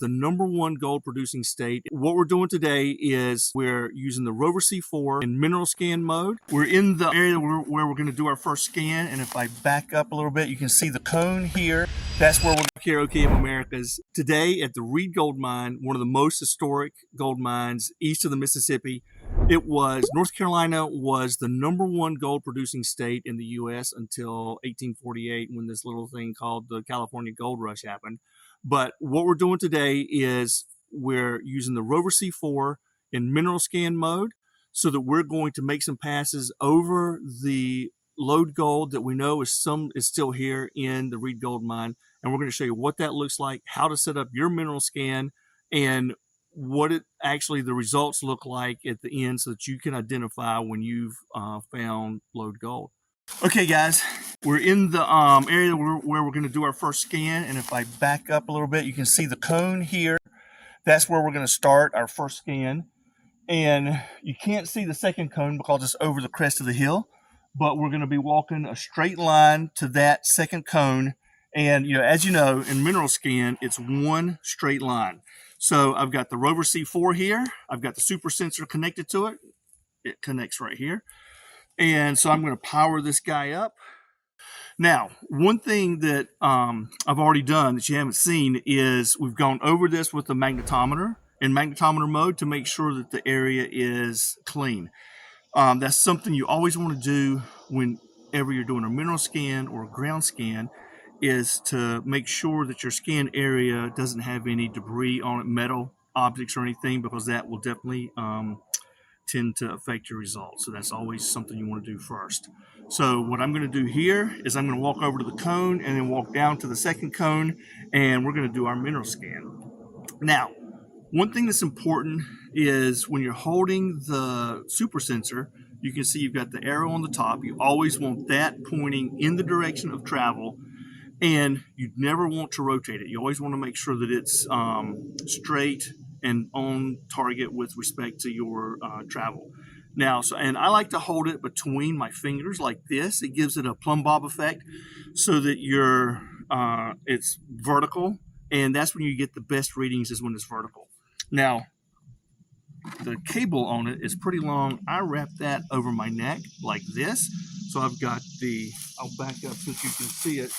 the #1 gold producing state. What we're doing today is we're using the Rover C4 in mineral scan mode. We're in the area where we're going to do our first scan, and if I back up a little bit, you can see the cone here. That's where we're here at OKM Americas. Today at the Reed Gold Mine, one of the most historic gold mines east of the Mississippi. North Carolina was the #1 gold producing state in the U.S. until 1848 when this little thing called the California Gold Rush happened. But what we're doing today is we're using the Rover C4 in mineral scan mode so that we're going to make some passes over the lode gold that we know is still here in the Reed Gold Mine. And we're going to show you what that looks like, how to set up your mineral scan, and what the results look like at the end so that you can identify when you've found lode gold. Okay guys, we're in the area where we're going to do our first scan, and if I back up a little bit, you can see the cone here. That's where we're going to start our first scan, and you can't see the second cone because it's over the crest of the hill, but we're going to be walking a straight line to that second cone. And as you know, in mineral scan, it's one straight line. So I've got the Rover C4 here. I've got the super sensor connected to it. It connects right here. And so I'm going to power this guy up. Now, one thing that I've already done that you haven't seen is we've gone over this with the magnetometer in magnetometer mode to make sure that the area is clean. That's something you always want to do whenever you're doing a mineral scan or a ground scan, is to make sure that your scan area doesn't have any debris on it, metal objects or anything, because that will definitely tend to affect your results. So that's always something you want to do first. So what I'm going to do here is I'm going to walk over to the cone and then walk down to the second cone, and we're going to do our mineral scan. Now, one thing that's important is when you're holding the super sensor, you can see you've got the arrow on the top. You always want that pointing in the direction of travel, and you never want to rotate it. You always want to make sure that it's straight and on target with respect to your travel. Now, and I like to hold it between my fingers like this. It gives it a plumb bob effect so that it's vertical, and that's when you get the best readings, is when it's vertical. Now, the cable on it is pretty long. I wrap that over my neck like this. So I've got I'll back up so that you can see it.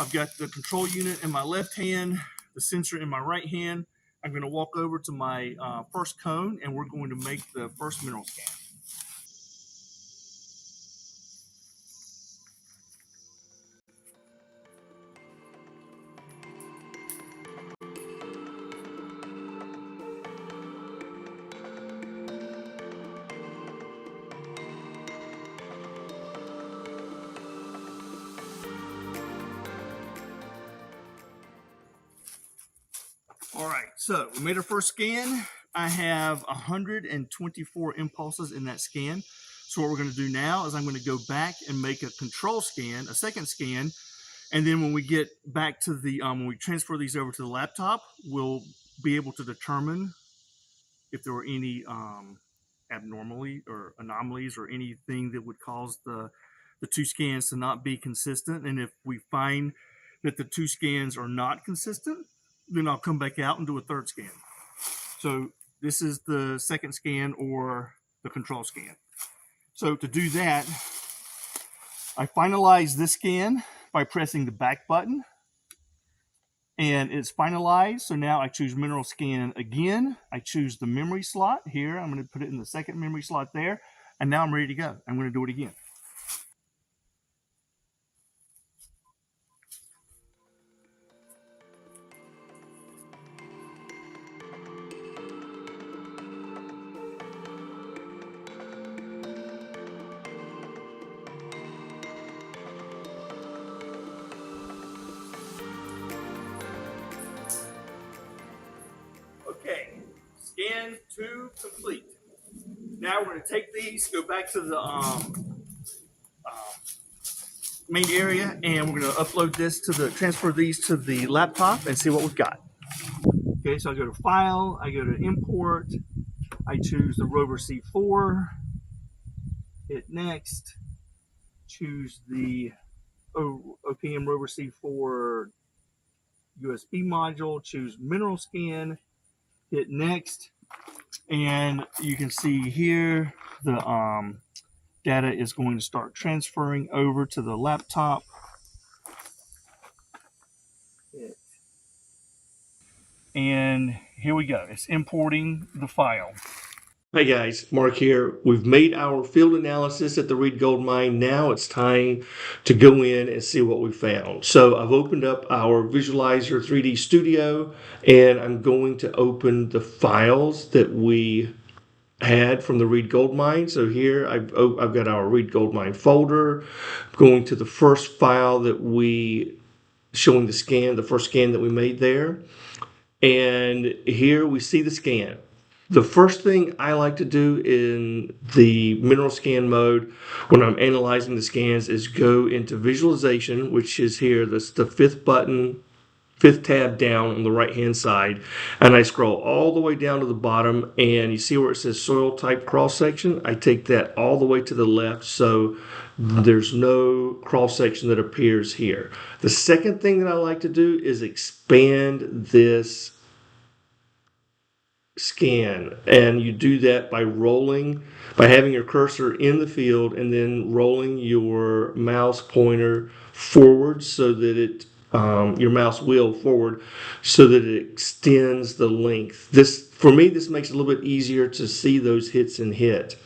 I've got the control unit in my left hand, the sensor in my right hand. I'm going to walk over to my first cone, and we're going to make the first mineral scan. All right, so we made our first scan. I have 124 impulses in that scan. So what we're going to do now is I'm going to go back and make a control scan, a second scan, and then when we get back to when we transfer these over to the laptop, we'll be able to determine if there were any anomalies or anything that would cause the two scans to not be consistent. And if we find that the two scans are not consistent, then I'll come back out and do a third scan. So this is the second scan or the control scan. So to do that, I finalize this scan by pressing the back button, and it's finalized. So now I choose mineral scan again. I choose the memory slot here. I'm going to put it in the second memory slot there, and now I'm ready to go. I'm going to do it again. Okay, scan 2 complete. Now we're going to take these, go back to the main area, and we're going to upload this transfer these to the laptop and see what we've got. Okay, so I go to File, I go to Import, I choose the Rover C4, hit Next, choose the OKM Rover C4 USB module, choose mineral scan, hit next, and you can see here the data is going to start transferring over to the laptop. And here we go. It's importing the file. Hey guys, Mark here. We've made our field analysis at the Reed Gold Mine. Now it's time to go in and see what we found. So I've opened up our Visualizer 3D Studio, and I'm going to open the files that we had from the Reed Gold Mine. So here I've got our Reed Gold Mine folder. I'm going to the first file that we showing the scan, the first scan that we made there. And here we see the scan. The first thing I like to do in the mineral scan mode when I'm analyzing the scans is go into visualization, which is here, that's the fifth button, fifth tab down on the right hand side, and I scroll all the way down to the bottom, and you see where it says soil type cross section. I take that all the way to the left so there's no cross section that appears here. The second thing that I like to do is expand this scan, and you do that by having your cursor in the field and then rolling your mouse pointer forward so that your mouse wheel forward so that it extends the length. For me, this makes it a little bit easier to see those hits and hit.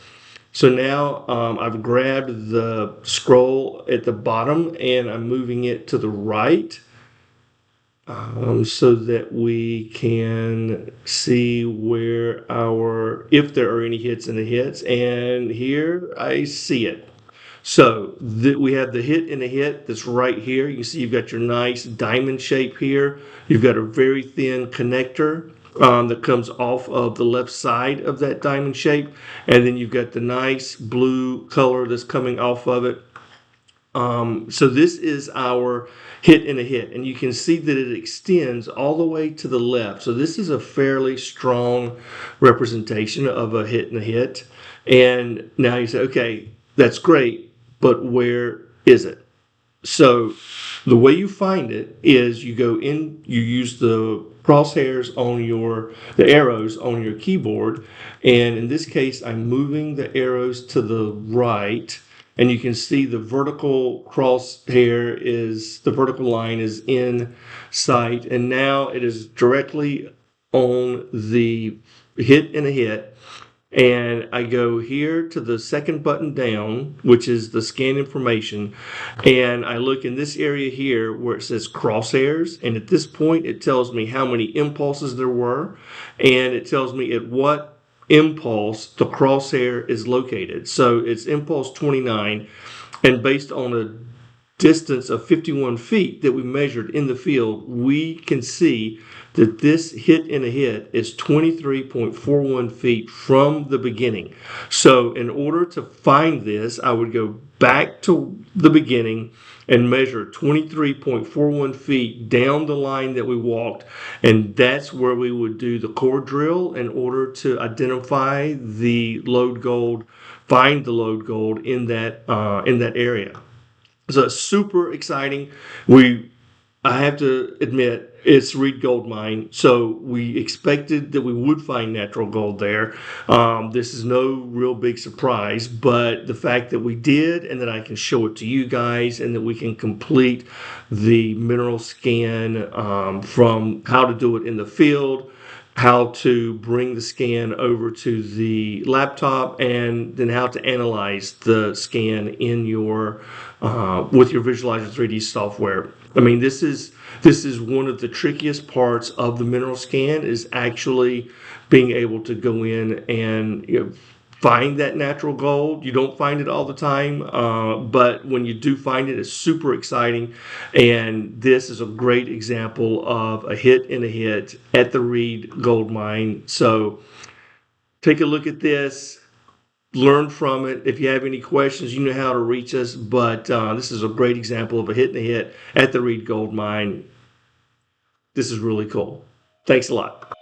So now I've grabbed the scroll at the bottom and I'm moving it to the right so that we can see if there are any hits in the hits. And here I see it. So we have the hit in the hit that's right here. You can see you've got your nice diamond shape here. You've got a very thin connector that comes off of the left side of that diamond shape. And then you've got the nice blue color that's coming off of it. So this is our hit in a hit, and you can see that it extends all the way to the left. So this is a fairly strong representation of a hit in a hit. And now you say, okay, that's great, but where is it? So the way you find it is you go in, you use the crosshairs on the arrows on your keyboard, and in this case I'm moving the arrows to the right, and you can see the vertical the vertical line is in sight, and now it is directly on the hit in a hit. And I go here to the second button down, which is the scan information, and I look in this area here where it says crosshairs, and at this point it tells me how many impulses there were, and it tells me at what impulse the crosshair is located. So it's impulse 29, and based on a distance of 51 feet that we measured in the field, we can see that this hit in a hit is 23.41 feet from the beginning. So in order to find this, I would go back to the beginning and measure 23.41 feet down the line that we walked, and that's where we would do the core drill in order to identify the lode gold, find the lode gold in that area. So it's super exciting. I have to admit, it's Reed Gold Mine, so we expected that we would find natural gold there. This is no real big surprise, but the fact that we did, and that I can show it to you guys, and that we can complete the mineral scan from how to do it in the field, how to bring the scan over to the laptop, and then how to analyze the scan in your with your Visualizer 3D software. I mean, this is one of the trickiest parts of the mineral scan, is actually being able to go in and find that natural gold. You don't find it all the time, but when you do find it, it's super exciting. And this is a great example of a hit in a hit at the Reed Gold Mine. So take a look at this. Learn from it. If you have any questions, you know how to reach us. But this is a great example of a hit and a hit at the Reed Gold Mine. This is really cool. Thanks a lot.